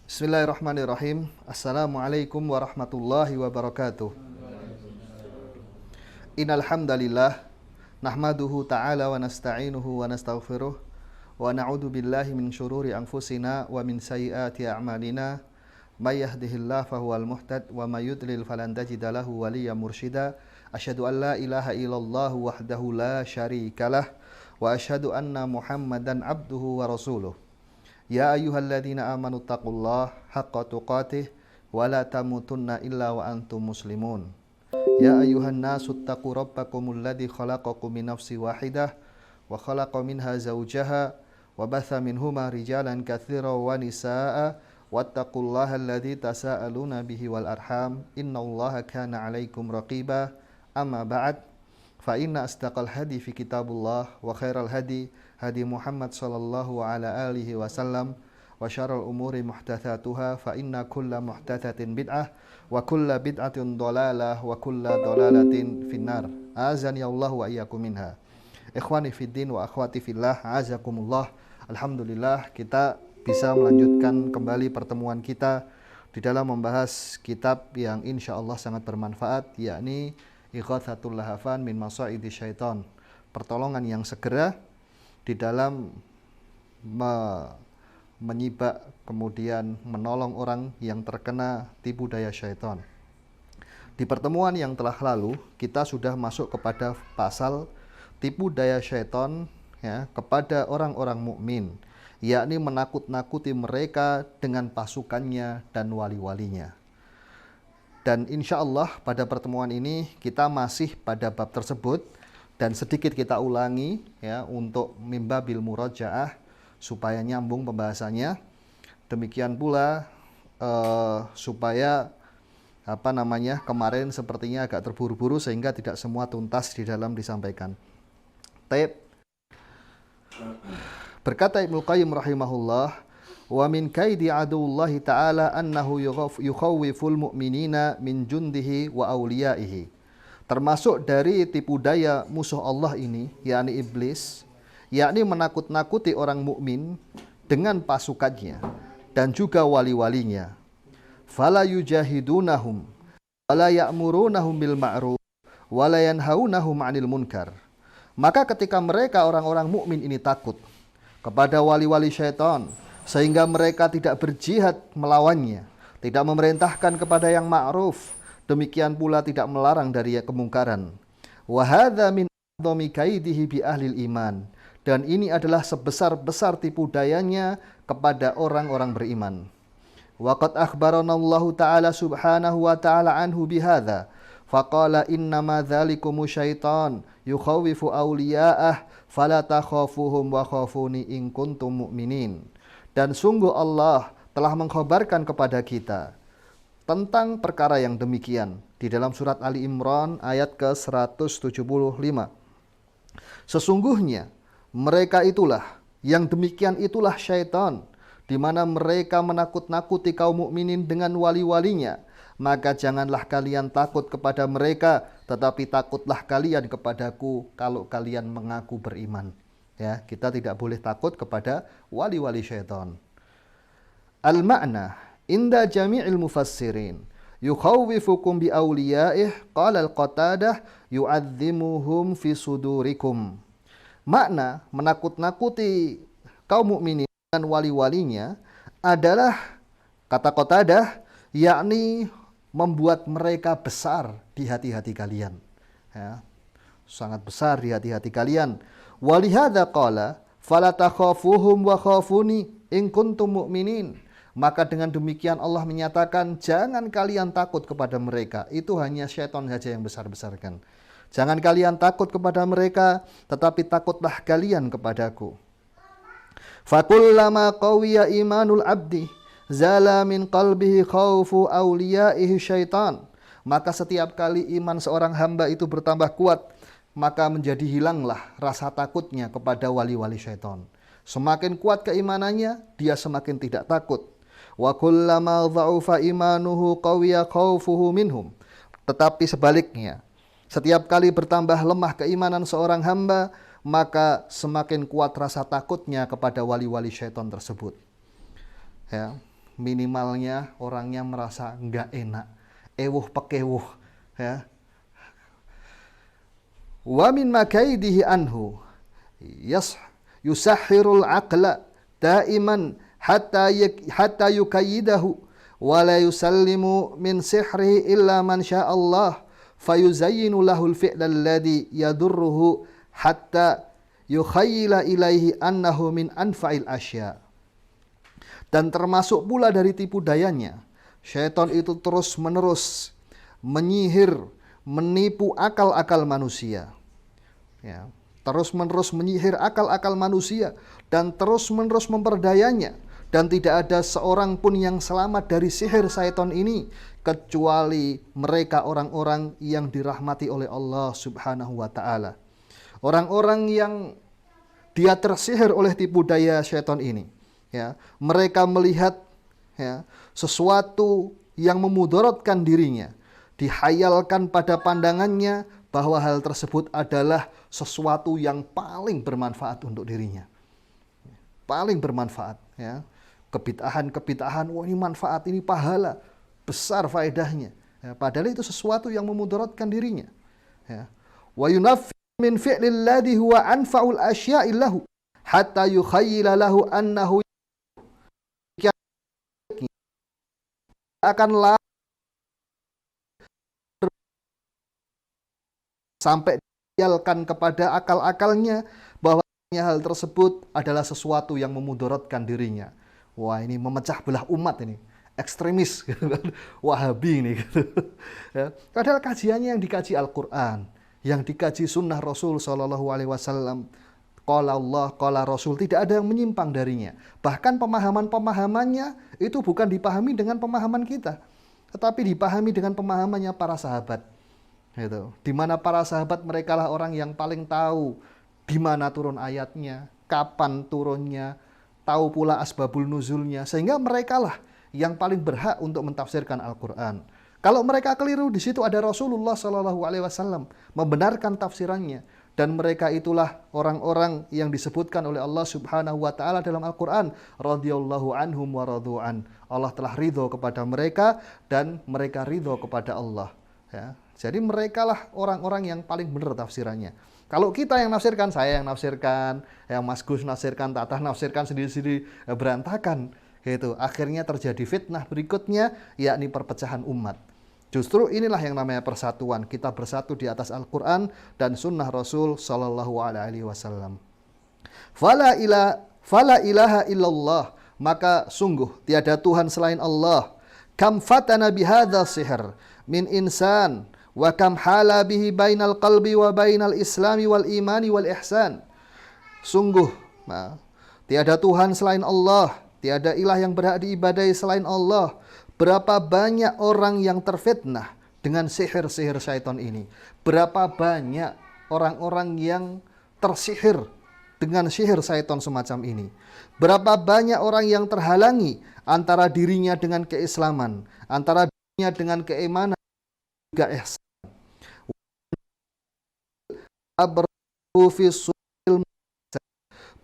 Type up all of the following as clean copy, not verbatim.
Bismillahirrahmanirrahim. Assalamualaikum warahmatullahi wabarakatuh. Innal hamdalillah nahmaduhu ta'ala wa nasta'inuhu wa nastaghfiruh wa na'udzu billahi min syururi anfusina wa min sayyiati a'malina. May yahdihillahu fahuwal muhtad wa may yudlil falan tajida lahu waliyyan mursyida. Asyhadu an la ilaha illallah wahdahu la syarikalah wa asyhadu anna Muhammadan abduhu wa rasuluh. Ya ayyuhalladzina amanu taqullaha haqqa tuqatih wa la tamutunna illa wa antum muslimun. Ya ayyuhan nasu taqu rabbakumul ladzi khalaqakum min nafsin wahidah wa khalaqa minha zawjaha wa batha minhuma rijalan katsiran wa nisaa'a wattaqullaha alladzi tasaaluna bihi wal arham innallaha kana 'alaikum raqiba. Amma ba'd, fa inna asdaqal hadi fi kitabullah wa khairal hadi hadi Muhammad sallallahu ala alihi wasallam wa syarrul umuri muhdatsatuha fa inna kulla muhdatsatin bid'ah wa kulla bid'atin dhalalah wa kulla dhalalatin finnar. Azani Allah wa iyyakum minha. Ikhwani fiddin wa akhwati fillah, azakumullah. Alhamdulillah kita bisa melanjutkan kembali pertemuan kita di dalam membahas kitab yang insyaallah sangat bermanfaat, yakni Ighatsatul Lahafan min Masaidi Syaitan, pertolongan yang segera di dalam menyibak kemudian menolong orang yang terkena tipu daya syaitan. Di pertemuan yang telah lalu kita sudah masuk kepada pasal tipu daya syaitan kepada orang-orang mukmin, yakni menakut-nakuti mereka dengan pasukannya dan wali-walinya. Dan insya Allah pada pertemuan ini kita masih pada bab tersebut. Dan sedikit kita ulangi untuk mimbabil murajaah supaya nyambung pembahasannya. Demikian pula supaya kemarin sepertinya agak terburu-buru sehingga tidak semua tuntas di dalam disampaikan. Berkata Ibnu Qayyim rahimahullah, wa min kaidi adullahi ta'ala annahu yukhawwiful mu'minina min jundihi wa awliyaihi. Termasuk dari tipu daya musuh Allah ini, yakni iblis, yakni menakut-nakuti orang mukmin dengan pasukannya dan juga wali-walinya. Fala yujahidunahum wala ya'murunahum bil ma'ruf wala yanhaunahum 'anil munkar. Maka ketika mereka orang-orang mukmin ini takut kepada wali-wali syaitan sehingga mereka tidak berjihad melawannya, tidak memerintahkan kepada yang ma'ruf, demikian pula tidak melarang dari kemungkaran. Wa hadza min a'dhami kaidihi bi ahlil iman. Dan ini adalah sebesar-besar tipu dayanya kepada orang-orang beriman. Wa qad akhbarana Allah Ta'ala subhanahu wa ta'ala anhu bihadza. Faqala innama dzalikumu syaitan yukhawifu awliya'ah fala takhafuhum wa khafuni in kuntum mu'minin. Dan sungguh Allah telah mengkhabarkan kepada kita tentang perkara yang demikian di dalam surat Ali Imran ayat ke-175. Sesungguhnya mereka itulah, yang demikian itulah syaitan, di mana mereka menakut-nakuti kaum mukminin dengan wali-walinya. Maka janganlah kalian takut kepada mereka, tetapi takutlah kalian kepadaku kalau kalian mengaku beriman. Kita tidak boleh takut kepada wali-wali syaitan. Al-ma'na inda jami'il mufassirin yukhawwifukum bi awliyaih qala al-Qatadah yu'adzimuhum fi sudurikum. Makna menakut-nakuti kaum mukminin dan wali-walinya adalah, kata Qatadah, yakni membuat mereka besar di hati-hati kalian, sangat besar di hati-hati kalian. Walihada qala fala takhafuhum wa khafuni in kuntum mu'minin. Maka dengan demikian Allah menyatakan jangan kalian takut kepada mereka, itu hanya syaitan saja yang besar-besarkan. Jangan kalian takut kepada mereka, tetapi takutlah kalian kepadaku. Fakullama qawiya imanul abdi zala min qalbihi khawfu awliyaihi syaitan. Maka setiap kali iman seorang hamba itu bertambah kuat, maka menjadi hilanglah rasa takutnya kepada wali-wali syaitan. Semakin kuat keimanannya, dia semakin tidak takut. Wa kullama dha'ufa imanuhu qawiya khawfuhu minhum. Tetapi sebaliknya, setiap kali bertambah lemah keimanan seorang hamba, maka semakin kuat rasa takutnya kepada wali-wali syaitan tersebut. minimalnya orangnya merasa nggak enak, ewuh pekewuh, ya. Wa min makaidihi anhu yusahhirul aqla daiman hatta yukayyidahu wa la yusallimu min sihrihi illa man syaa Allah fayuzayyinu lahul fi'la alladhi yadurruhu hatta yukhayyila ilaihi annahu min anfa'il asya. Dan termasuk pula dari tipu dayanya, syaitan itu terus-menerus menyihir, menipu akal-akal manusia. Ya, terus-menerus menyihir akal-akal manusia dan terus-menerus memperdayanya. Dan tidak ada seorang pun yang selamat dari sihir syaitan ini kecuali mereka orang-orang yang dirahmati oleh Allah Subhanahu wa taala. Orang-orang yang dia tersihir oleh tipu daya syaitan ini, ya, mereka melihat, ya, sesuatu yang memudaratkan dirinya, dihayalkan pada pandangannya bahwa hal tersebut adalah sesuatu yang paling bermanfaat untuk dirinya, paling bermanfaat, ya. Kebid'ahan, wah ini manfaat, ini pahala besar faedahnya, ya, padahal itu sesuatu yang memudaratkan dirinya, ya. Wa yunaffi min fi'lil ladhi huwa anfa'ul asya'i lahu hatta yukhayyila lahu annahu akan sampai dialkan kepada akal-akalnya bahwa hal tersebut adalah sesuatu yang memudaratkan dirinya. Wah, ini memecah belah umat ini, ekstremis, Wahabi ini, gitu. Ya. Padahal kajiannya yang dikaji Al-Quran, yang dikaji Sunnah Rasul Sallallahu Alaihi Wasallam, Qala Allah, Qala Rasul, tidak ada yang menyimpang darinya. Bahkan pemahaman-pemahamannya itu bukan dipahami dengan pemahaman kita, tetapi dipahami dengan pemahamannya para sahabat. Gitu. Di mana para sahabat mereka lah orang yang paling tahu di mana turun ayatnya, kapan turunnya, tahu pula asbabul nuzulnya, sehingga mereka lah yang paling berhak untuk mentafsirkan Al-Quran. Kalau mereka keliru, di situ ada Rasulullah Shallallahu Alaihi Wasallam membenarkan tafsirannya, dan mereka itulah orang-orang yang disebutkan oleh Allah Subhanahu Wa Taala dalam Al-Quran, radhiyallahu anhum wa radu'an. Allah telah ridho kepada mereka dan mereka ridho kepada Allah. Ya. Jadi mereka lah orang-orang yang paling benar tafsirannya. Kalau kita yang nafsirkan, saya yang nafsirkan, yang Mas Gus nafsirkan, Tatah nafsirkan sendiri-sendiri, berantakan. Gitu. Akhirnya terjadi fitnah berikutnya, yakni perpecahan umat. Justru inilah yang namanya persatuan. Kita bersatu di atas Al-Quran dan Sunnah Rasul Sallallahu Alaihi Wasallam. Fala ilaha illallah, maka sungguh tiada Tuhan selain Allah. Kam fatana bihadza sihr min insan wa kam hala bihi bainal qalbi wa bainal islami wal imani wal ihsan. Sungguh, tiada Tuhan selain Allah, tiada ilah yang berhak diibadahi selain Allah. Berapa banyak orang yang terfitnah dengan sihir-sihir syaitan ini. Berapa banyak orang-orang yang tersihir dengan sihir syaitan semacam ini. Berapa banyak orang yang terhalangi antara dirinya dengan keislaman, antara dirinya dengan keimanan, juga ihsan.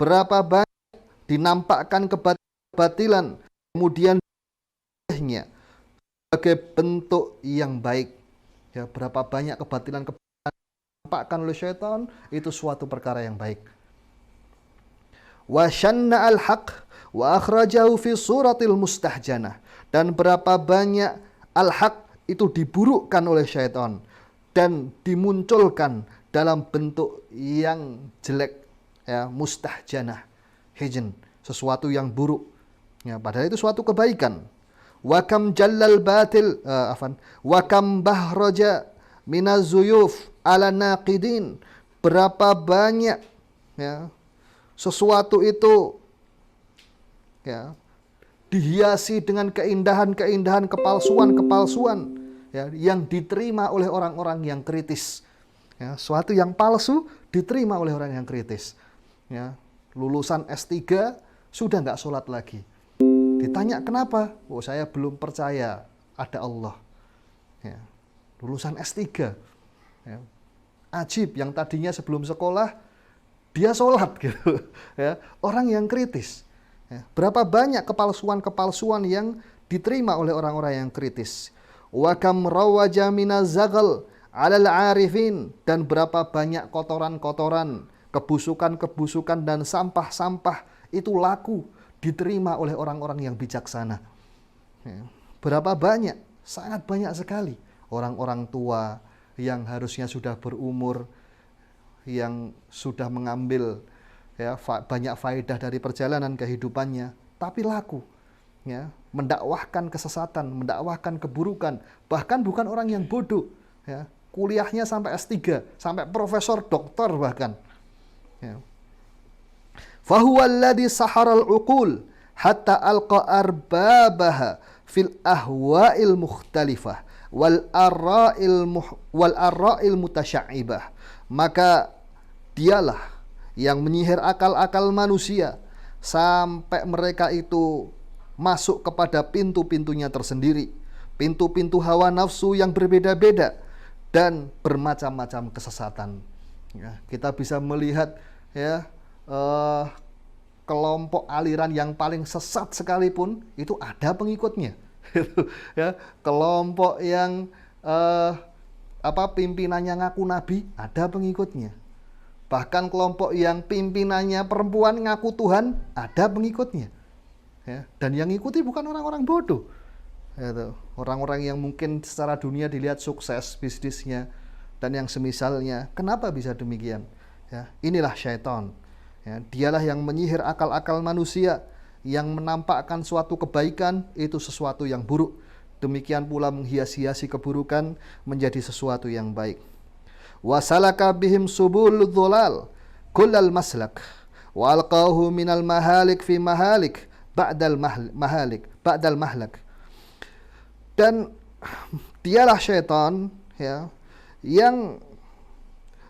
Berapa banyak dinampakkan kebatilan, kemudian sebagai bentuk yang baik. Ya, berapa banyak kebatilan dinampakkan oleh syaitan, itu suatu perkara yang baik. Wa syanna al-haq wa akhrajahu fi suratil mustahjanah. Dan berapa banyak al-haq itu diburukkan oleh syaitan dan dimunculkan dalam bentuk yang jelek, ya, mustahjanah, hijn, sesuatu yang buruk, ya, padahal itu suatu kebaikan. Wa kam jallal batil, wa kam bahraja minaz zuyuf ala naqidin. Berapa banyak, ya, sesuatu itu, ya, dihiasi dengan keindahan-keindahan, kepalsuan-kepalsuan, ya, yang diterima oleh orang-orang yang kritis. Ya, suatu yang palsu diterima oleh orang yang kritis. Ya, lulusan S3 sudah nggak sholat lagi. Ditanya kenapa? Oh, saya belum percaya ada Allah. Ya, lulusan S3. Ya, ajib, yang tadinya sebelum sekolah dia sholat gitu. Ya, orang yang kritis. Ya, berapa banyak kepalsuan-kepalsuan yang diterima oleh orang-orang yang kritis. Wa kam rawaja minaz zaghal 'alal 'arifin, dan berapa banyak kotoran-kotoran, kebusukan-kebusukan dan sampah-sampah itu laku diterima oleh orang-orang yang bijaksana. Ya, berapa banyak, sangat banyak sekali orang-orang tua yang harusnya sudah berumur, yang sudah mengambil ya banyak faedah dari perjalanan kehidupannya, tapi laku ya mendakwahkan kesesatan, mendakwahkan keburukan, bahkan bukan orang yang bodoh ya, kuliahnya sampai S3, sampai profesor doktor bahkan ya. Fahuwa alladhi saharal uqul hatta alqa arbabaha fil ahwa'il mukhtalifah wal arra'il mutasya'ibah. Maka dialah yang menyihir akal-akal manusia sampai mereka itu masuk kepada pintu-pintunya tersendiri, pintu-pintu hawa nafsu yang berbeda-beda dan bermacam-macam kesesatan. Ya, kita bisa melihat ya kelompok aliran yang paling sesat sekalipun itu ada pengikutnya. Ya, kelompok yang pimpinannya ngaku nabi ada pengikutnya. Bahkan kelompok yang pimpinannya perempuan ngaku Tuhan ada pengikutnya. Ya, dan yang ngikuti bukan orang-orang bodoh. Ya, orang-orang yang mungkin secara dunia dilihat sukses bisnisnya dan yang semisalnya. Kenapa bisa demikian? Ya, inilah syaitan. Ya, dialah yang menyihir akal-akal manusia, yang menampakkan suatu kebaikan itu sesuatu yang buruk. Demikian pula menghias-hiasi keburukan menjadi sesuatu yang baik. Wasalaka bihim subul dhulal kullal maslak wa alqahu minal mahalik fi mahalik ba'dal mahlak. Dan dialah syaitan ya yang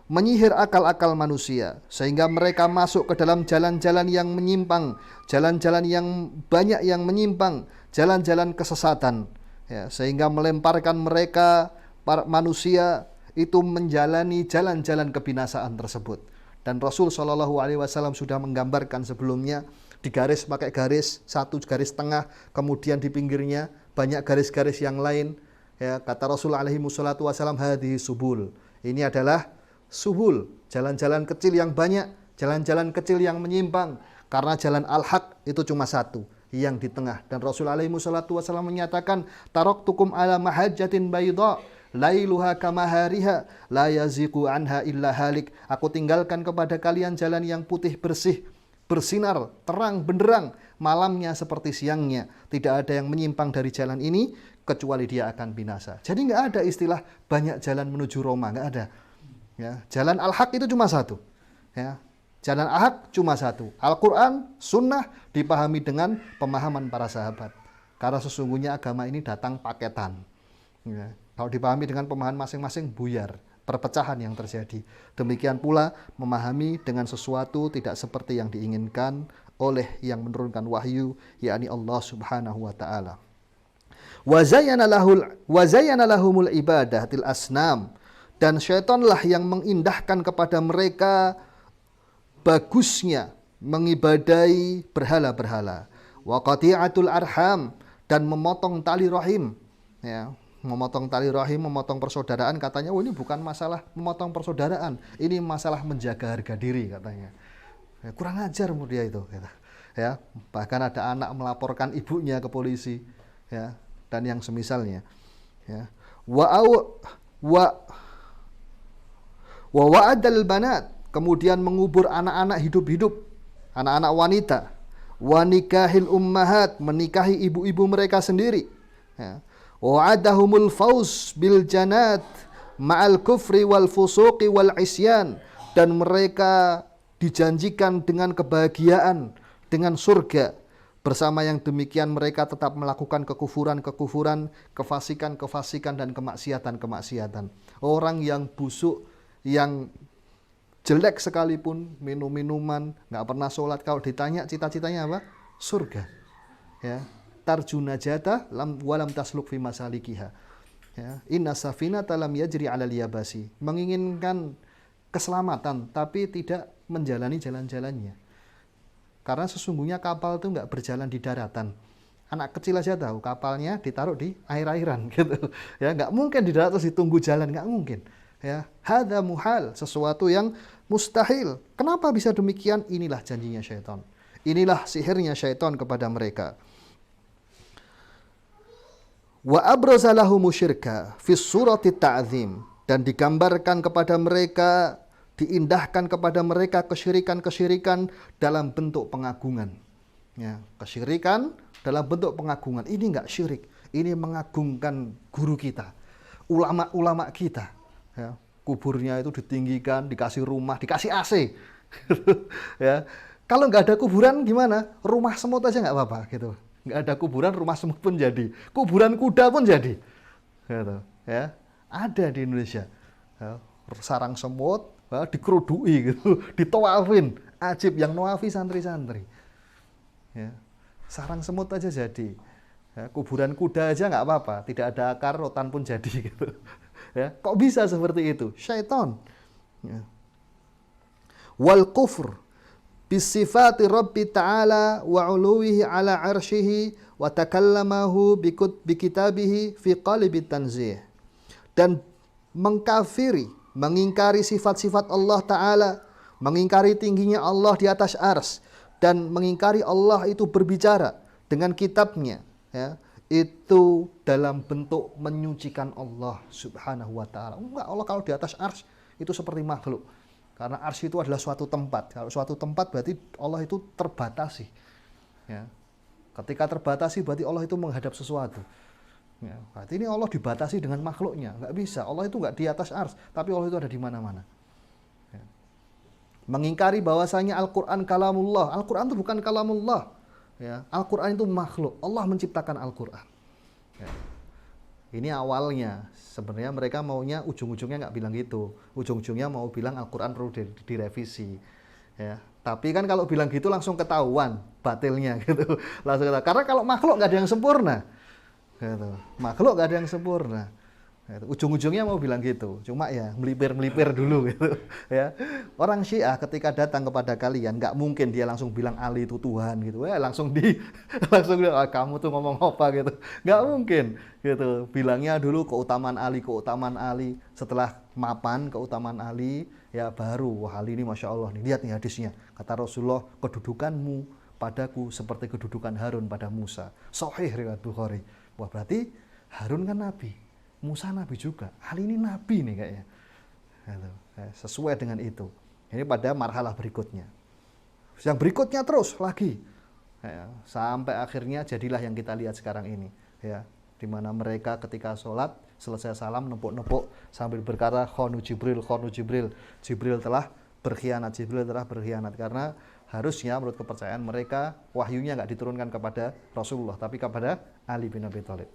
menyihir akal-akal manusia sehingga mereka masuk ke dalam jalan-jalan yang menyimpang, jalan-jalan yang banyak yang menyimpang, jalan-jalan kesesatan ya, sehingga melemparkan mereka para manusia itu menjalani jalan-jalan kebinasaan tersebut. Dan Rasul Shallallahu Alaihi Wasallam sudah menggambarkan sebelumnya, digaris pakai garis, satu garis tengah, kemudian di pinggirnya banyak garis-garis yang lain ya, kata Rasul alaihi wassalatu wasallam, hadhihi subul, ini adalah subul, jalan-jalan kecil yang banyak, jalan-jalan kecil yang menyimpang, karena jalan al-haq itu cuma satu, yang di tengah. Dan Rasul alaihi wassalatu wasallam menyatakan, taraktukum ala mahajjatin bayda lailuha kamahariha la yaziqu anha illa halik. Aku tinggalkan kepada kalian jalan yang putih bersih, bersinar, terang benderang, malamnya seperti siangnya. Tidak ada yang menyimpang dari jalan ini kecuali dia akan binasa. Jadi nggak ada istilah banyak jalan menuju Roma, nggak ada. Ya, jalan al-haq itu cuma satu. Ya, jalan al-haq cuma satu. Al-Quran, sunnah dipahami dengan pemahaman para sahabat. Karena sesungguhnya agama ini datang paketan. Ya, kalau dipahami dengan pemahaman masing-masing, buyar, perpecahan yang terjadi. Demikian pula memahami dengan sesuatu tidak seperti yang diinginkan oleh yang menurunkan wahyu, yakni Allah Subhanahu wa taala. Wa zayyana lahumul ibadatil asnam, dan syaitanlah yang mengindahkan kepada mereka bagusnya mengibadai berhala-berhala. Wa qati'atul arham, dan memotong tali rahim. Ya, memotong tali rahim, memotong persaudaraan, katanya, oh ini bukan masalah memotong persaudaraan, ini masalah menjaga harga diri katanya. Ya, kurang ajar dia itu. Ya, bahkan ada anak melaporkan ibunya ke polisi, ya, dan yang semisalnya. Ya. Wa wa'adal banat, kemudian mengubur anak-anak hidup-hidup, anak-anak wanita. Wa nikahil ummahat, menikahi ibu-ibu mereka sendiri. Ya. Wa'adahumul fauz bil janat ma'al kufri wal fusuqi wal isyan, dan mereka dijanjikan dengan kebahagiaan, dengan surga. Bersama yang demikian mereka tetap melakukan kekufuran-kekufuran, kefasikan-kefasikan, dan kemaksiatan-kemaksiatan. Orang yang busuk, yang jelek sekalipun, minum-minuman, nggak pernah sholat, kalau ditanya cita-citanya apa? Surga. Ya. Tarjuna jata walam tasluk fi masalikiha. Ya. Inna safinata lam yajri ala liyabasi. Menginginkan keselamatan tapi tidak menjalani jalan-jalannya. Karena sesungguhnya kapal itu nggak berjalan di daratan. Anak kecil aja tahu kapalnya ditaruh di air-airan gitu. Ya, nggak mungkin di darat terus ditunggu jalan, nggak mungkin. Ya, hadza muhal, sesuatu yang mustahil. Kenapa bisa demikian? Inilah janjinya syaitan. Inilah sihirnya syaitan kepada mereka. Wa abraza lahum syirka fi surati ta'zim, dan digambarkan kepada mereka, diindahkan kepada mereka kesyirikan-kesyirikan dalam bentuk pengagungan. Ya, kesyirikan dalam bentuk pengagungan. Ini enggak syirik, ini mengagungkan guru kita, ulama-ulama kita. Ya, kuburnya itu ditinggikan, dikasih rumah, dikasih AC. Ya, kalau nggak ada kuburan gimana? Rumah semut aja nggak apa-apa gitu. Nggak ada kuburan, rumah semut pun jadi. Kuburan kuda pun jadi. Gitu, ya. Ada di Indonesia. Ya, sarang semut, ya, dikerudui gitu, ditawafin. Ajib, yang nawafi santri-santri. Ya. Sarang semut aja jadi. Ya, kuburan kuda aja nggak apa-apa, tidak ada akar, rotan pun jadi gitu. Ya, kok bisa seperti itu? Syaitan. Ya. Wal kufr bisifati Rabbi Ta'ala wa uluwihi ala arshihi wa takallamahu bikitabihi fi qalibi tanzih. Dan mengkafiri, mengingkari sifat-sifat Allah Ta'ala, mengingkari tingginya Allah di atas ars, dan mengingkari Allah itu berbicara dengan kitabnya, ya, itu dalam bentuk menyucikan Allah Subhanahu wa Ta'ala. Enggak, Allah kalau di atas ars itu seperti makhluk. Karena arsy itu adalah suatu tempat. Kalau suatu tempat berarti Allah itu terbatasi. Ya. Ketika terbatasi berarti Allah itu menghadap sesuatu. Ya. Berarti ini Allah dibatasi dengan makhluknya. Nggak bisa. Allah itu nggak di atas arsy, tapi Allah itu ada di mana-mana. Ya. Mengingkari bahwasanya Al-Quran kalamullah. Al-Quran itu bukan kalamullah. Ya. Al-Quran itu makhluk. Allah menciptakan Al-Quran. Ya. Ini awalnya, sebenarnya mereka maunya ujung-ujungnya nggak bilang gitu. Ujung-ujungnya mau bilang Al-Quran perlu direvisi. Ya. Tapi kan kalau bilang gitu langsung ketahuan batilnya gitu. Langsung ketahuan. Karena kalau makhluk nggak ada yang sempurna. Gitu. Makhluk nggak ada yang sempurna. Gitu. Ujung-ujungnya mau bilang gitu. Cuma ya melipir-melipir dulu gitu. Ya. Orang Syiah ketika datang kepada kalian nggak mungkin dia langsung bilang Ali itu Tuhan gitu. Ya langsung langsung bilang, kamu tuh ngomong apa gitu. Nggak mungkin gitu. Bilangnya dulu keutamaan Ali. Setelah mapan keutamaan Ali, ya baru wah Ali ini Masya Allah nih. Lihat nih hadisnya. Kata Rasulullah, kedudukanmu padaku seperti kedudukan Harun pada Musa. Sahih riwayat Bukhari. Wah berarti Harun kan Nabi. Musa Nabi juga, Ali ini Nabi nih kayaknya. Sesuai dengan itu. Ini pada marhalah berikutnya. Yang berikutnya terus lagi. Sampai akhirnya jadilah yang kita lihat sekarang ini. Ya, di mana mereka ketika sholat, selesai salam, nepuk-nepuk, sambil berkata, khonu Jibril. Jibril telah berkhianat. Karena harusnya menurut kepercayaan mereka, wahyunya nggak diturunkan kepada Rasulullah, tapi kepada Ali bin Abi Thalib.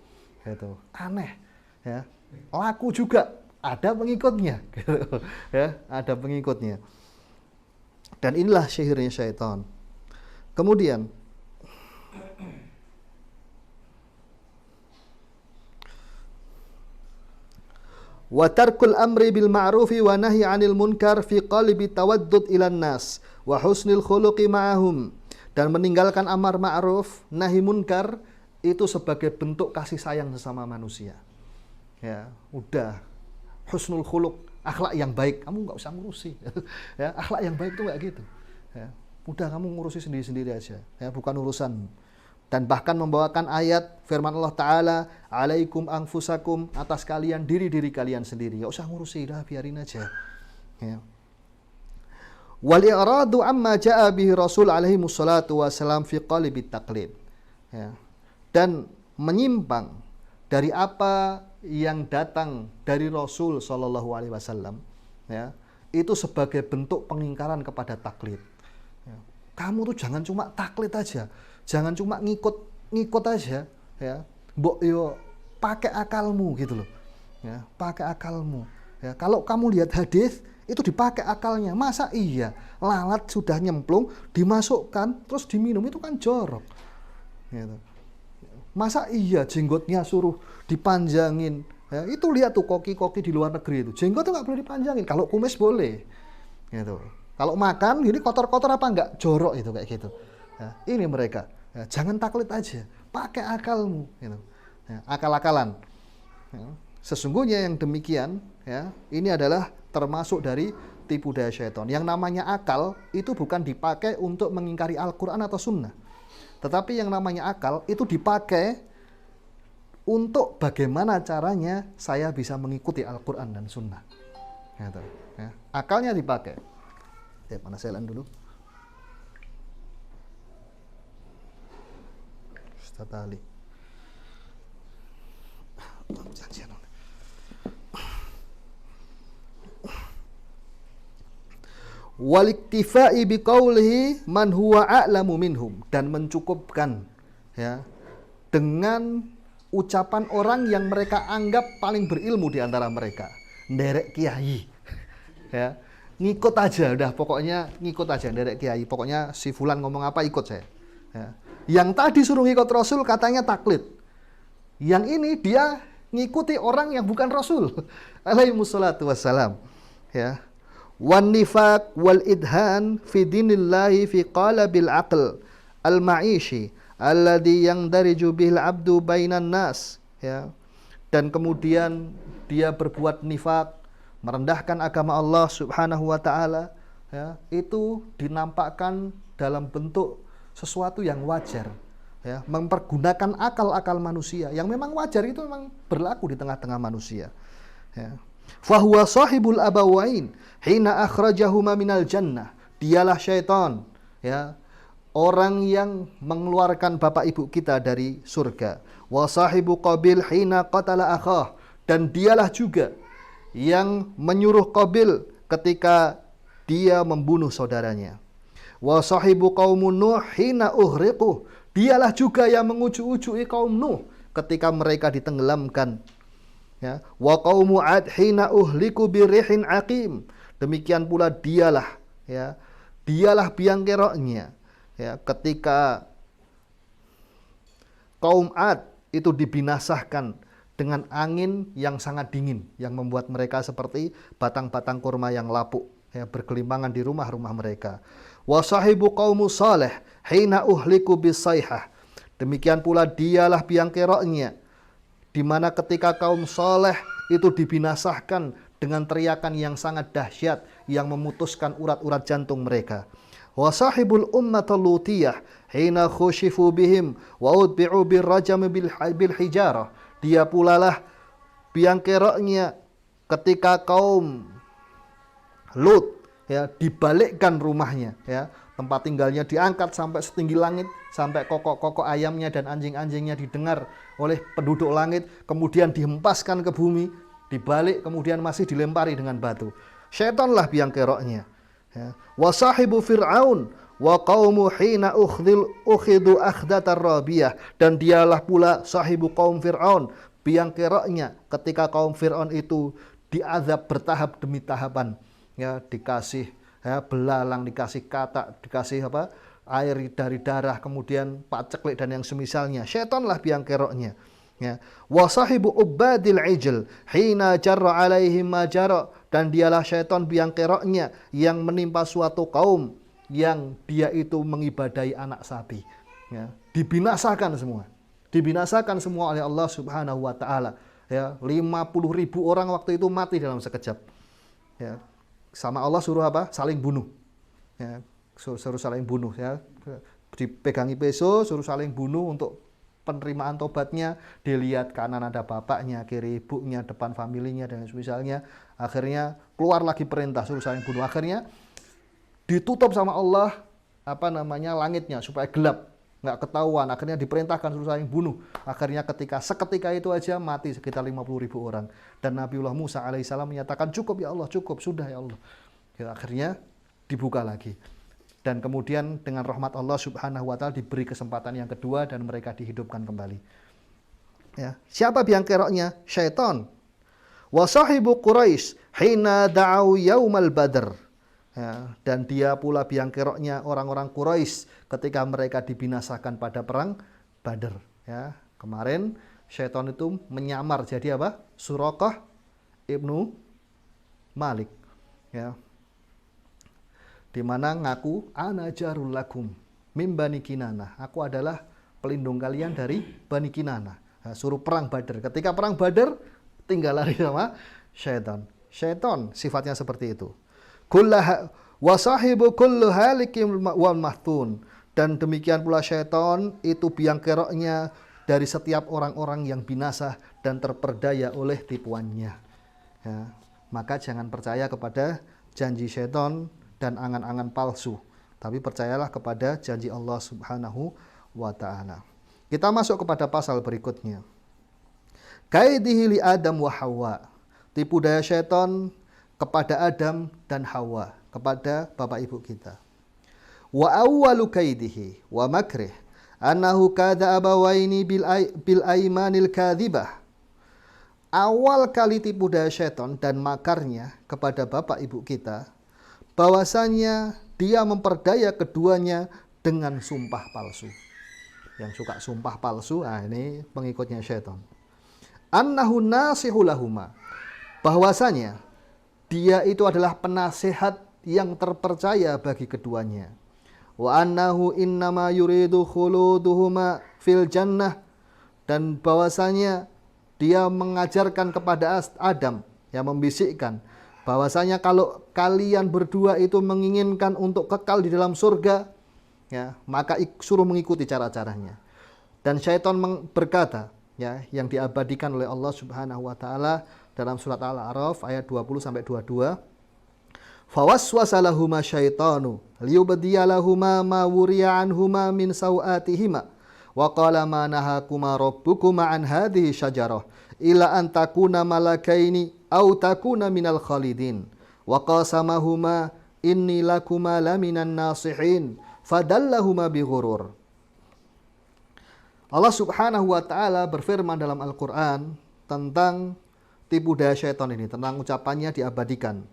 Itu aneh. Ya, laku juga ada pengikutnya, gitu. Ya, ada pengikutnya. Dan inilah sihirnya syaitan. Kemudian wa tarkul amri bil ma'rufi wa nahyi 'anil munkar fi qalbi tawaddud ilan nas wa husnil khuluqi ma'ahum. Dan meninggalkan amar ma'ruf, nahi munkar itu sebagai bentuk kasih sayang sesama manusia. Ya, udah husnul khuluq, akhlak yang baik, kamu nggak usah ngurusi. Ya, akhlak yang baik itu nggak gitu. Ya, udah kamu ngurusi sendiri-sendiri aja. Ya, bukan urusan. Dan bahkan membawakan ayat firman Allah Ta'ala, alaikum anfusakum, atas kalian diri-diri kalian sendiri. Nggak usah ngurusi, dah biarin aja. Ya. Wal i'radu amma ja'a bihi Rasul alaihi wassalatu wassalam fi qalbi taqlid. Ya. Dan menyimpang dari apa yang datang dari Rasul Shallallahu Alaihi Wasallam, ya, itu sebagai bentuk pengingkaran kepada taklid. Ya. Kamu tuh jangan cuma taklid aja, jangan cuma ngikut aja, ya. Mbok yo pakai akalmu gitu loh, ya, pakai akalmu. Ya. Kalau kamu lihat hadis itu dipakai akalnya, masa iya lalat sudah nyemplung dimasukkan terus diminum, itu kan jorok. Gitu. Masa iya jenggotnya suruh dipanjangin? Ya, itu lihat tuh koki-koki di luar negeri itu. Jenggot tuh nggak boleh dipanjangin. Kalau kumis boleh. Gitu. Kalau makan, ini kotor-kotor apa enggak? Jorok itu kayak gitu. Ya, ini mereka. Ya, jangan taklid aja, pakai akalmu. Gitu. Ya, akal-akalan. Ya, sesungguhnya yang demikian, ya, ini adalah termasuk dari tipu daya syaitan. Yang namanya akal itu bukan dipakai untuk mengingkari Al-Quran atau Sunnah, tetapi yang namanya akal itu dipakai untuk bagaimana caranya saya bisa mengikuti Al-Quran dan Sunnah. Gitu. Ya, akalnya dipakai. Ya, mana saya dulu. Ustaz Ali. Waliktifai biqaulihi man huwa a'lamu minhum, dan mencukupkan ya dengan ucapan orang yang mereka anggap paling berilmu di antara mereka. Nderek kiai. Ya, ngikut aja udah, pokoknya ngikut aja nderek kiai. Pokoknya si fulan ngomong apa ikut saya. Ya. Yang tadi suruh ngikut Rasul katanya taklid. Yang ini dia ngikuti orang yang bukan Rasul. Alaihissalatu wassalam. Ya. Wan nifaq wal idhan fi dinillahi fi qalabil aql al ma'ishi alladhi yandariju bil abdu bainan nas. Ya. Dan kemudian dia berbuat nifaq, merendahkan agama Allah Subhanahu wa taala, ya, itu dinampakkan dalam bentuk sesuatu yang wajar, ya, mempergunakan akal-akal manusia yang memang wajar, itu memang berlaku di tengah-tengah manusia, ya. Fahuwa sahibul abawain hina akhrajahuma minal jannah, dialah syaitan, ya, orang yang mengeluarkan bapak ibu kita dari surga. Wa sahibu Qabil hina qatala akhah, dan dialah juga yang menyuruh Qabil ketika dia membunuh saudaranya. Wa sahibu qaumun Nuh hina uhriquh, dialah juga yang mengucu-ucui kaum Nuh ketika mereka ditenggelamkan. Ya, wa qaumu Ad hina uhliku birihin aqim, demikian pula dialah, ya, dialah biang keroknya, ya, ketika kaum Ad itu dibinasahkan dengan angin yang sangat dingin yang membuat mereka seperti batang-batang kurma yang lapuk, ya, bergelimpangan di rumah-rumah mereka. Wa sahibu qaumu Saleh hina uhliku bisayhah, demikian pula dialah biang keroknya di mana ketika kaum Saleh itu dibinasahkan dengan teriakan yang sangat dahsyat yang memutuskan urat-urat jantung mereka. Wa sahibul ummatul lutiyah hina khushifu bihim wa udbi'u birrajam bil hijarah, dia pula lah biang keroknya ketika kaum Lut, ya, dibalikkan rumahnya, ya, tempat tinggalnya diangkat sampai setinggi langit, sampai kokok-kokok ayamnya dan anjing-anjingnya didengar oleh penduduk langit, kemudian dihempaskan ke bumi, dibalik, kemudian masih dilempari dengan batu. Syaitanlah biang keroknya, ya. Wa sahibu Fir'aun wa qaumu hina ukhidu akhdatar rabiyah, dan dialah pula sahibu kaum Fir'aun, biang keroknya ketika kaum Fir'aun itu diazab bertahap demi tahapan, ya, dikasih, ya, belalang, dikasih katak, dikasih apa, air dari darah, kemudian paceklik dan yang semisalnya. Syaitanlah biang keroknya, ya. Wa sahibu ubadil ijl hina jarra alaihim ma jarra, dan dialah syaitan biang keroknya yang menimpa suatu kaum yang dia itu mengibadahi anak sapi, ya. Dibinasakan semua oleh Allah Subhanahu wa taala, ya. 50.000 orang waktu itu mati dalam sekejap, ya. Sama Allah suruh apa? Saling bunuh, ya. Suruh saling bunuh, ya. Dipegangi peso, suruh saling bunuh untuk penerimaan tobatnya. Dilihat kanan ada bapaknya, kiri ibunya, depan familinya dan misalnya. Akhirnya keluar lagi perintah suruh saling bunuh. Akhirnya ditutup sama Allah apa namanya langitnya supaya gelap, nggak ketahuan. Akhirnya diperintahkan suruh saling bunuh. Akhirnya seketika itu aja mati sekitar 50.000 orang. Dan Nabiullah Musa alaihissalam menyatakan, cukup ya Allah, cukup, sudah ya Allah. Ya, akhirnya dibuka lagi. Dan kemudian dengan rahmat Allah Subhanahu wa taala diberi kesempatan yang kedua dan mereka dihidupkan kembali. Ya, siapa biang keroknya? Syaitan. Wa sahibu Quraisy hina da'au yaumal Badr. Ya, dan dia pula biang keroknya orang-orang Quraisy ketika mereka dibinasakan pada perang Badr, ya. Kemarin syaitan itu menyamar jadi apa? Suraqah ibnu Malik, ya. Di mana ngaku ana jarul lakum mim Bani Kinanah. Aku adalah pelindung kalian dari Bani Kinanah. Nah, suruh perang Badar. Ketika perang Badar, tinggal lari sama syaitan. Syaitan sifatnya seperti itu. Wa sahibu kullu halikim wal mahtun. Dan demikian pula syaitan itu biang keroknya dari setiap orang-orang yang binasa dan terperdaya oleh tipuannya. Ya, maka jangan percaya kepada janji syaitan dan angan-angan palsu, tapi percayalah kepada janji Allah Subhanahu wa ta'ala. Kita masuk kepada pasal berikutnya. Kaidihi li Adam wa Hawa. Tipu daya syaitan kepada Adam dan Hawa, kepada bapak ibu kita. Wa awwalu kaidihi wa makrih annahu kada abawaini bil aimanil kadhibah. Awal kali tipu daya syaitan dan makarnya kepada bapak ibu kita, bahwasanya dia memperdaya keduanya dengan sumpah palsu. Yang suka sumpah palsu, ini pengikutnya syaitan. Annahu nasihu lahuma. Bahwasanya dia itu adalah penasehat yang terpercaya bagi keduanya. Wa annahu innama yuridu khuluduhuma fil jannah. Dan bahwasanya dia mengajarkan kepada Adam, yang membisikkan bahwasanya kalau kalian berdua itu menginginkan untuk kekal di dalam surga, ya, maka suruh mengikuti cara-caranya. Dan syaitan berkata, ya, yang diabadikan oleh Allah Subhanahu wa taala dalam surat Al-A'raf ayat 20 sampai 22. Fawaswasa lahuma syaitanu liyubdiya lahuma ma wuriya anhuma min sawatihima wa qala ma nahakuma rabbukuma an hadhihi syajarah ila an takuna malakaini au takuna minal khalidin wa qasamahuma inni lakuma laminan nasihin fadallahuma bighurur. Allah Subhanahu wa taala berfirman dalam Al-Qur'an tentang tipu daya syaitan ini, tentang ucapannya diabadikan.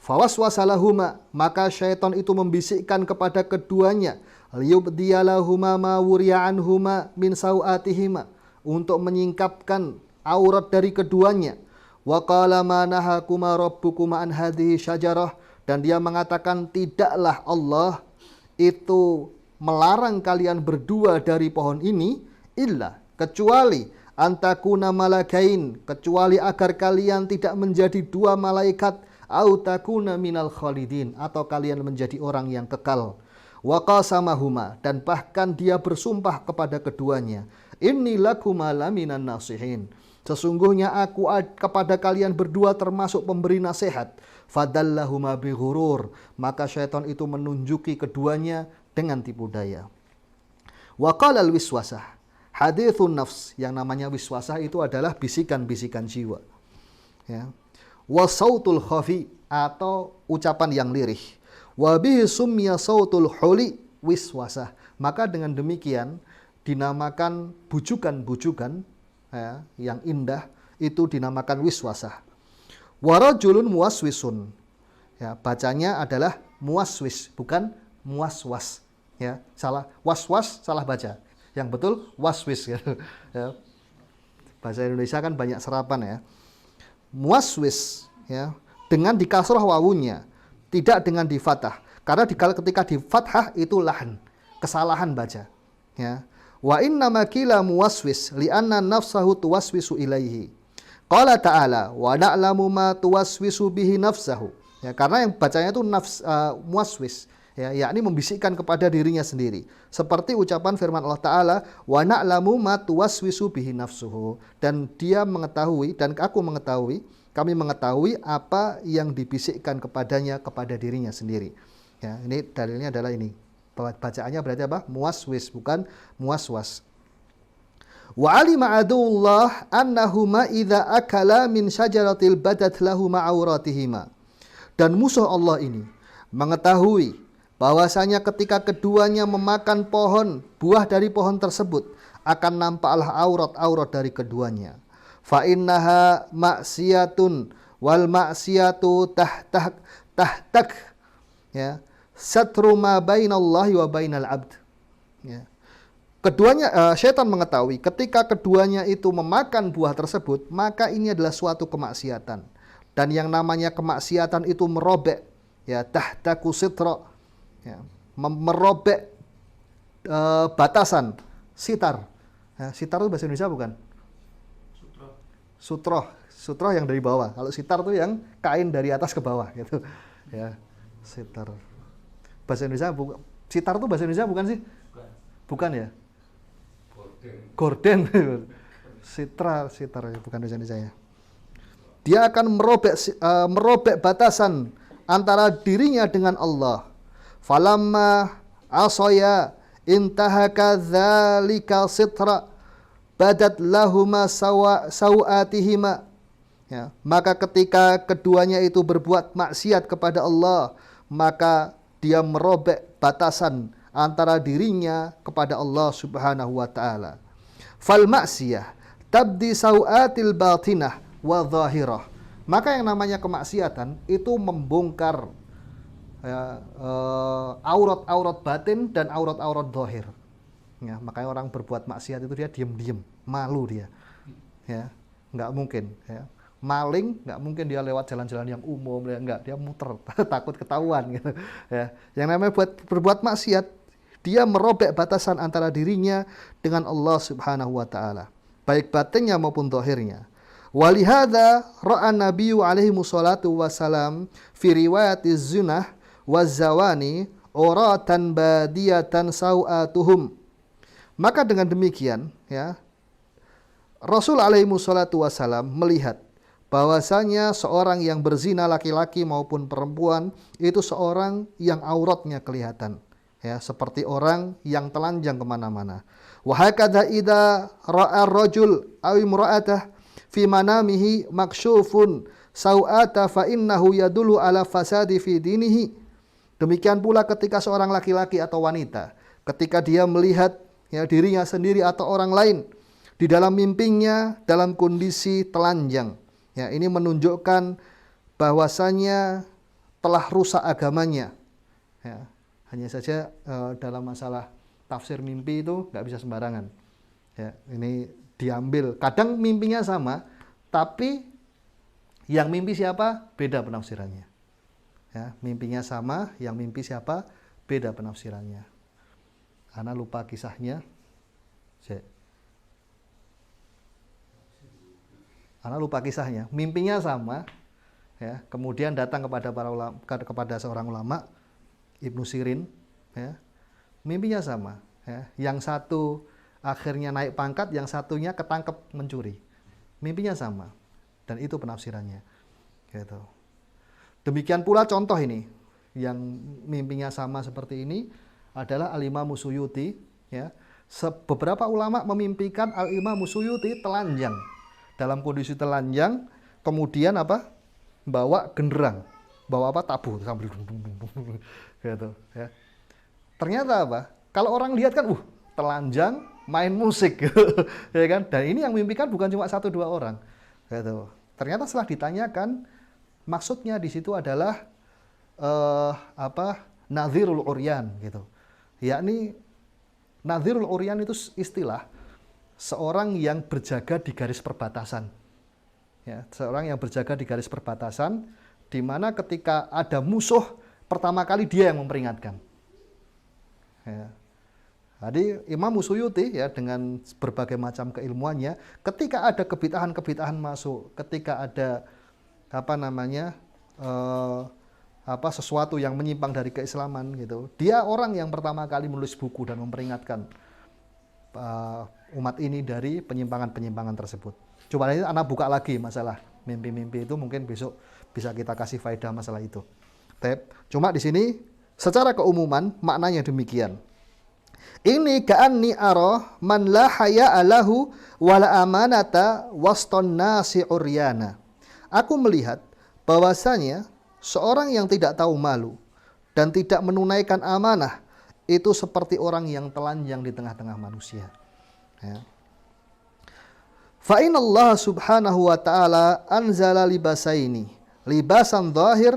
Fawaswasalahuma, maka syaitan itu membisikkan kepada keduanya, liyubdiyalahuma ma wuriya anhuma min sawatihima, untuk menyingkapkan aurat dari keduanya. Wa qala ma nahakuma rabbukuma an hadhihi syajarah, dan dia mengatakan tidaklah Allah itu melarang kalian berdua dari pohon ini illa, kecuali antakuna malakain, kecuali agar kalian tidak menjadi dua malaikat, au takuna minal khalidin, atau kalian menjadi orang yang kekal. Wa qasamahuma, dan bahkan dia bersumpah kepada keduanya, inni lakuma laminan nasihin, sesungguhnya aku kepada kalian berdua termasuk pemberi nasihat. Fadallahuma bighurur, maka syaitan itu menunjuki keduanya dengan tipu daya. Wa qala al-wiswasah, hadithun nafs, yang namanya wiswasah itu adalah bisikan-bisikan jiwa. Ya. Wa sautul khafi, atau ucapan yang lirih. Wa bihi summiya sautul huli wiswasah, maka dengan demikian dinamakan bujukan-bujukan, ya, yang indah itu dinamakan wiswasah. Wa rajulun muwaswisun, ya, bacanya adalah muwaswis, bukan muwaswas, ya, salah, waswas salah baca, yang betul waswis, ya. Bahasa Indonesia kan banyak serapan, ya. Muwaswis, ya, dengan dikasrah wawunya, tidak dengan di fathah, karena ketika di fathah itu lahan, kesalahan baca, ya. Wa inna makila muwaswis li'anna nafsahu tuwaswisu ilaihi. Qala ta'ala wa na'lamu ma tuwaswisu bihi nafsahu, ya, karena yang bacanya itu muwaswis, ya, yakni membisikkan kepada dirinya sendiri. Seperti ucapan firman Allah Ta'ala, wa na'lamu ma tuwaswisu bihi nafsuhu, dan dia mengetahui, dan aku mengetahui, kami mengetahui apa yang dibisikkan kepadanya kepada dirinya sendiri. Ya, ini dalilnya adalah ini. Bacaannya berarti apa? Muwaswis, bukan muwaswas. Wa alima adullah annahuma idza akala min syajaratil badat lahuma auratihima. Dan musuh Allah ini mengetahui bahwasanya ketika keduanya memakan buah dari pohon tersebut, akan nampaklah aurat-aurat dari keduanya. Fa innaha maksiyatun wal maksiyatu tahtak, ya, satru ma bainallahi wa bainal abd, ya. Keduanya, syaitan mengetahui ketika keduanya itu memakan buah tersebut, maka ini adalah suatu kemaksiatan, dan yang namanya kemaksiatan itu merobek, ya, tahtaku sitra, ya, merobek batasan, sitar. Ya, sitar itu bahasa Indonesia bukan? Sutroh. Sutroh yang dari bawah. Kalau sitar itu yang kain dari atas ke bawah gitu. Ya, sitar. Bahasa Indonesia sitar itu bahasa Indonesia bukan sih? Bukan ya? Gorden. Sitar bukan bahasa Indonesia ya. Dia akan merobek batasan antara dirinya dengan Allah. Falamma asaya intahaka dzalika sitra badat lahuma sawatihima. Ya, maka ketika keduanya itu berbuat maksiat kepada Allah, maka dia merobek batasan antara dirinya kepada Allah Subhanahu wa taala. Fal maksiyah tabdi sawatil batinah wa zahirah. Maka yang namanya kemaksiatan itu membongkar aurat-aurat batin dan aurat-aurat zahir. Ya, makanya orang berbuat maksiat itu dia diam-diam, malu dia. Ya, nggak mungkin. Ya. Maling nggak mungkin dia lewat jalan-jalan yang umum, nggak, dia muter takut ketahuan gitu. Ya. Yang namanya berbuat maksiat, dia merobek batasan antara dirinya dengan Allah Subhanahu wa taala, baik batinnya maupun zahirnya. Walihada ra'a Nabiyyu alaihi wassalatu wassalam fi riwayatiz zunah waz-zawani uratan badiyatan sawatuhum. Maka dengan demikian, ya, Rasul alaihi wassalatu wassalam melihat bahwasanya seorang yang berzina laki-laki maupun perempuan itu seorang yang auratnya kelihatan, ya, seperti orang yang telanjang kemana-mana. Wa hakadha idza ra'a ar-rajul aw imra'atah fi manamihi maksyufun sawata fa innahu yadullu ala fasadi fi dinihi. Demikian pula ketika seorang laki-laki atau wanita ketika dia melihat, ya, dirinya sendiri atau orang lain di dalam mimpinya dalam kondisi telanjang, ya, ini menunjukkan bahwasanya telah rusak agamanya. Ya, hanya saja dalam masalah tafsir mimpi itu nggak bisa sembarangan. Ya, ini diambil. Kadang mimpinya sama, tapi yang mimpi siapa beda penafsirannya. Ya, mimpinya sama, yang mimpi siapa beda penafsirannya. Ana lupa kisahnya. Ana lupa kisahnya. Mimpinya sama, ya. Kemudian datang kepada seorang ulama, Ibnu Sirin, ya. Mimpinya sama, ya. Yang satu akhirnya naik pangkat, yang satunya ketangkep mencuri. Mimpinya sama, dan itu penafsirannya. Gitu. Demikian pula contoh ini, yang mimpinya sama seperti ini adalah Al-Imam Suyuti, ya. Beberapa ulama memimpikan Al-Imam Suyuti telanjang. Dalam kondisi telanjang, kemudian apa? Bawa genderang, bawa apa? Tabu sambil gitu, ya. Ternyata apa? Kalau orang lihat kan, telanjang main musik, ya kan? Dan ini yang mimpikan bukan cuma 1-2 orang, gitu. Ternyata setelah ditanyakan, maksudnya di situ adalah Nadhirul Uryan, gitu. Yakni Nadhirul Uryan itu istilah seorang yang berjaga di garis perbatasan. Ya, seorang yang berjaga di garis perbatasan, di mana ketika ada musuh, pertama kali dia yang memperingatkan. Ya. Jadi Imam Suyuti, ya, dengan berbagai macam keilmuannya, ketika ada kebid'ahan masuk, ketika ada sesuatu yang menyimpang dari keislaman, gitu, dia orang yang pertama kali menulis buku dan memperingatkan umat ini dari penyimpangan-penyimpangan tersebut. Coba ini anak buka lagi masalah mimpi-mimpi itu, mungkin besok bisa kita kasih faedah masalah itu. Cuma di sini secara keumuman maknanya demikian. Ini ka'anni ara man la haya'a lahu wala amanata waston nasi uryana. Aku melihat bahwasanya seorang yang tidak tahu malu dan tidak menunaikan amanah itu seperti orang yang telanjang di tengah-tengah manusia. Ya. Fa inna Allah subhanahu wa ta'ala anzala libasaini, libasan zahir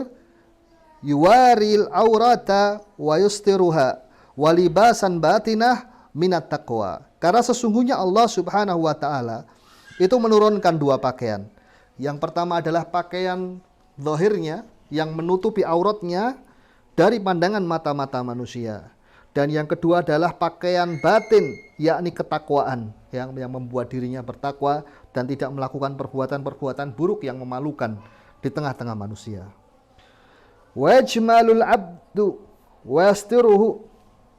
yuwaril aurata wa yustiruha, wa libasan batinah minat taqwa. Karena sesungguhnya Allah subhanahu wa ta'ala itu menurunkan 2 pakaian. Yang pertama adalah pakaian zahirnya yang menutupi auratnya dari pandangan mata-mata manusia. Dan yang kedua adalah pakaian batin, yakni ketakwaan, yang membuat dirinya bertakwa dan tidak melakukan perbuatan-perbuatan buruk yang memalukan di tengah-tengah manusia. Wajmalul abdu wastiruhu,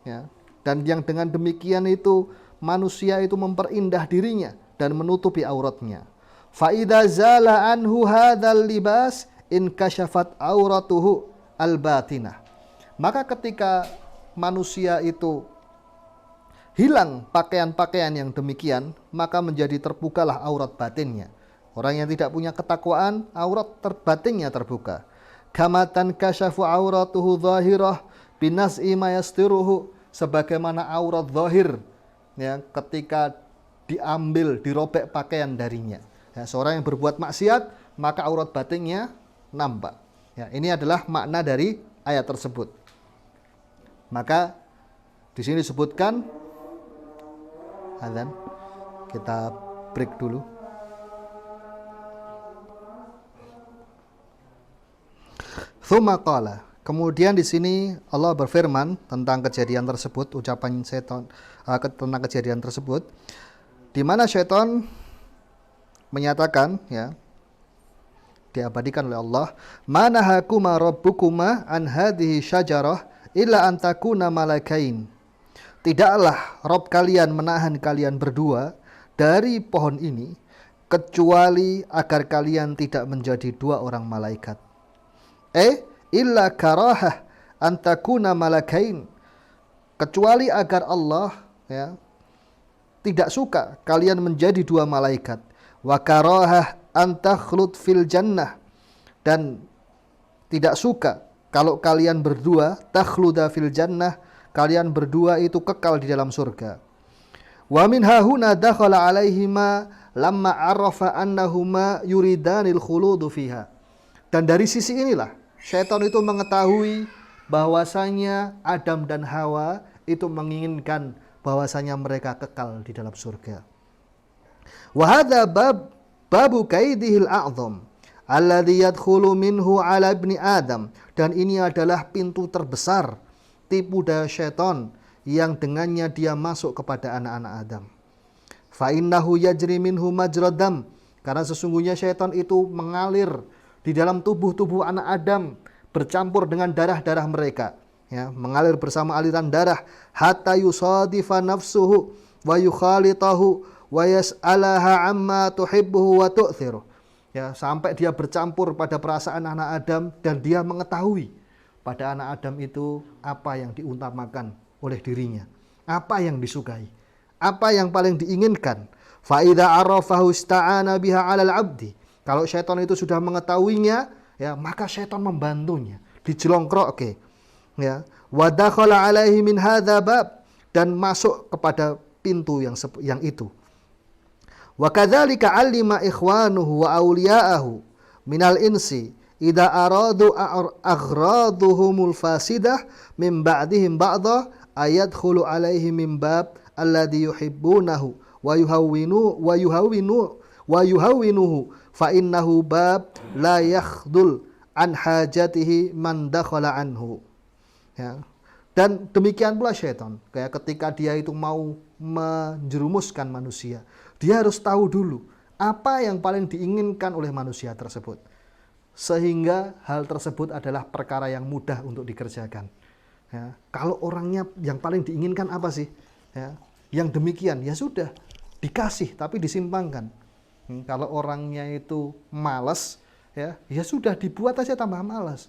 ya. Dan yang dengan demikian itu manusia itu memperindah dirinya dan menutupi auratnya. Fa idza zala anhu hadzal libas in kashafat auratuhu al-batinah. Maka ketika manusia itu hilang pakaian-pakaian yang demikian, maka menjadi terbukalah aurat batinnya. Orang yang tidak punya ketakwaan, aurat batinnya terbuka. Kamatan kasyafu auratuhu zahirah binas'i ma yastiruhu, sebagaimana aurat zahir, ya, ketika diambil, dirobek pakaian darinya. Ya, seorang yang berbuat maksiat, maka aurat batinnya nampak. Ya, ini adalah makna dari ayat tersebut. Maka di sini disebutkan azan. Kita break dulu. Tsumma qala. Kemudian di sini Allah berfirman tentang kejadian tersebut, ucapan setan tentang kejadian tersebut, di mana setan menyatakan, ya, diabadikan oleh Allah, manahakuma rabbukuma an hadhihi syajarah illa an takuna malakain. Tidaklah Rabb kalian menahan kalian berdua dari pohon ini kecuali agar kalian tidak menjadi dua orang malaikat. Illa karahah an takuna malakain, kecuali agar Allah, ya, tidak suka kalian menjadi dua malaikat. Wa karahah an takhlud fil jannah, dan tidak suka kalau kalian berdua takhluda fil jannah, kalian berdua itu kekal di dalam surga. Wa min hahuna dakhala alaihima lamma arafa annahuma yuridanil khuludu fiha. Dan dari sisi inilah syaitan itu mengetahui bahwasanya Adam dan Hawa itu menginginkan bahwasanya mereka kekal di dalam surga. Wa hadza babu kaidihil a'zam alladhi yadkhulu minhu ala ibni Adam, dan ini adalah pintu terbesar tipu daya syaitan yang dengannya dia masuk kepada anak-anak Adam. Fa innahu yajri minhu majradam, karena sesungguhnya syaitan itu mengalir di dalam tubuh-tubuh anak Adam, bercampur dengan darah-darah mereka, ya, mengalir bersama aliran darah, hatta yusadifa nafsuhu wa yukhalitahu wa yas'alaha amma tuhibbuhu wa tu'thiruh. Ya, sampai dia bercampur pada perasaan anak Adam dan dia mengetahui pada anak Adam itu apa yang diutamakan oleh dirinya, apa yang disukai, apa yang paling diinginkan. Fa idza arafahu ista'ana biha 'alal 'abdi. Kalau syaitan itu sudah mengetahuinya, ya, maka syaitan membantunya, dijelongkrok, ya. Wa dakhala 'alaihi min hadza bab, dan masuk kepada pintu yang itu. Wa kadzalika 'allima ikhwanuhu wa awliya'ahu minal insi idza aradu aghraduhumul fasidah min ba'dihim ba'dha ayadkhulu 'alaihi min bab alladhi yuhibbunahu wa yuhawwinuhu fa innahu bab la yakhdul an hajatihi man dakhala anhu. Ya. Dan demikian pula syaitan, kayak ketika dia itu mau menjerumuskan manusia, dia harus tahu dulu apa yang paling diinginkan oleh manusia tersebut, sehingga hal tersebut adalah perkara yang mudah untuk dikerjakan. Ya. Kalau orangnya yang paling diinginkan apa sih? Ya. Yang demikian, ya sudah dikasih tapi disimpangkan. Kalau orangnya itu malas, ya sudah dibuat aja tambah malas.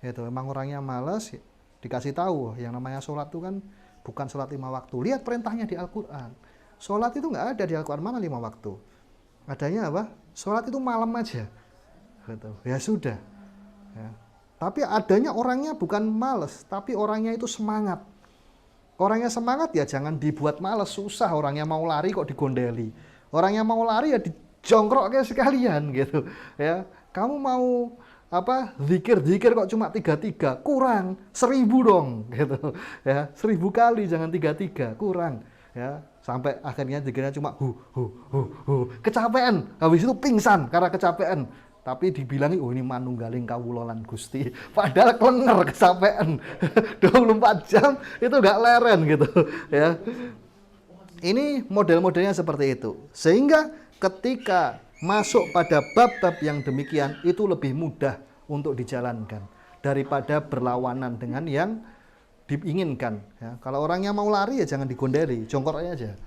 Itu memang orangnya malas, dikasih tahu yang namanya sholat itu kan bukan sholat 5 waktu. Lihat perintahnya di Al-Quran. Sholat itu nggak ada di Al-Quran, mana 5 waktu. Adanya apa? Sholat itu malam aja. Gitu. Ya sudah. Ya. Tapi adanya orangnya bukan malas, tapi orangnya itu semangat. Orangnya semangat ya jangan dibuat malas, susah. Orangnya mau lari kok digondeli. Orangnya mau lari ya dijongkrok kayak sekalian gitu. Ya, kamu mau apa zikir kok cuma 3 kurang 1000 dong gitu ya, 1000 kali jangan 3 kurang ya, sampai akhirnya zikirnya cuma hu kecapean, habis itu pingsan karena kecapean tapi dibilangi oh ini manunggaling kawula lan Gusti, padahal klenger kesapean 24 jam itu nggak leren gitu ya. Ini model-modelnya seperti itu, sehingga ketika masuk pada bab-bab yang demikian itu lebih mudah untuk dijalankan daripada berlawanan dengan yang diinginkan ya. Kalau orangnya mau lari ya jangan digondeli, jongkok aja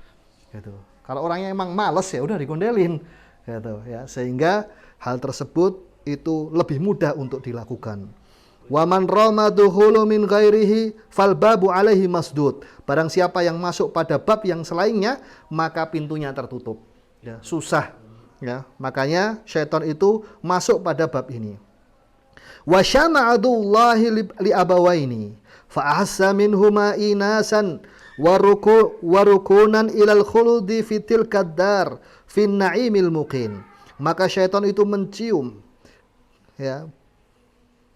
gitu. Kalau orangnya emang males ya udah digondelin gitu ya, sehingga hal tersebut itu lebih mudah untuk dilakukan. Wa man rama dukhulu min ghairihi fal babu alaihi masdud. Barang siapa yang masuk pada bab yang selainnya, maka pintunya tertutup. Ya, susah ya. Makanya syaitan itu masuk pada bab ini. Wa syama'adullahi li abawaini fa ahassa minhuma inasan warukunan ilal khuludi fitil kadar fin na'imil muqin. Maka syaitan itu mencium ya,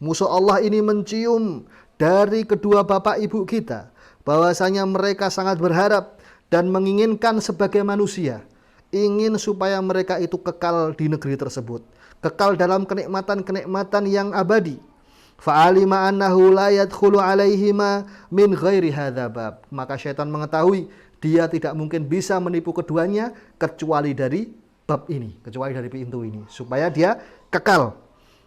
musuh Allah ini mencium dari kedua bapak ibu kita bahwasanya mereka sangat berharap dan menginginkan sebagai manusia, ingin supaya mereka itu kekal di negeri tersebut, kekal dalam kenikmatan-kenikmatan yang abadi. Fa'alima annahu la yadkhulu alaihima min ghairi hadza bab. Maka syaitan mengetahui dia tidak mungkin bisa menipu keduanya kecuali dari bab ini, kecuali dari pintu ini, supaya dia kekal.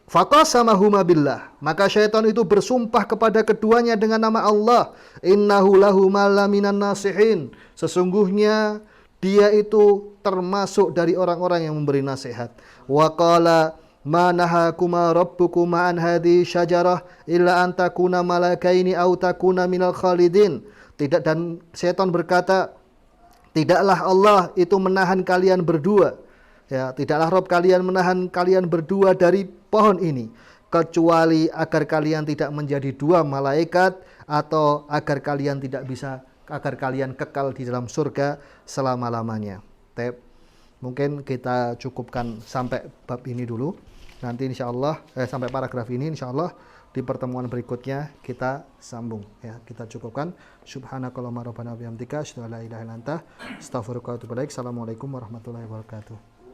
Faqasamahuma billah. Maka syaitan itu bersumpah kepada keduanya dengan nama Allah. Innahu lahuma laminan nasihin. Sesungguhnya dia itu termasuk dari orang-orang yang memberi nasihat. Wa qala ma nahakuma rabbukuma an hadhihi syajarah illa an takuna malakaini aw takuna minal khalidin. Dan setan berkata, tidaklah Allah itu menahan kalian berdua, ya, tidaklah Rabb kalian menahan kalian berdua dari pohon ini kecuali agar kalian tidak menjadi dua malaikat atau agar kalian kekal di dalam surga selama-lamanya. Mungkin kita cukupkan sampai bab ini dulu. Nanti insyaallah sampai paragraf ini insyaallah di pertemuan berikutnya kita sambung ya. Kita cukupkan. Subhanakallahumma rabbana wa bihamdika asyhadu an la ilaha illa anta astaghfiruka wa atubu ilaik. Assalamualaikum warahmatullahi wabarakatuh.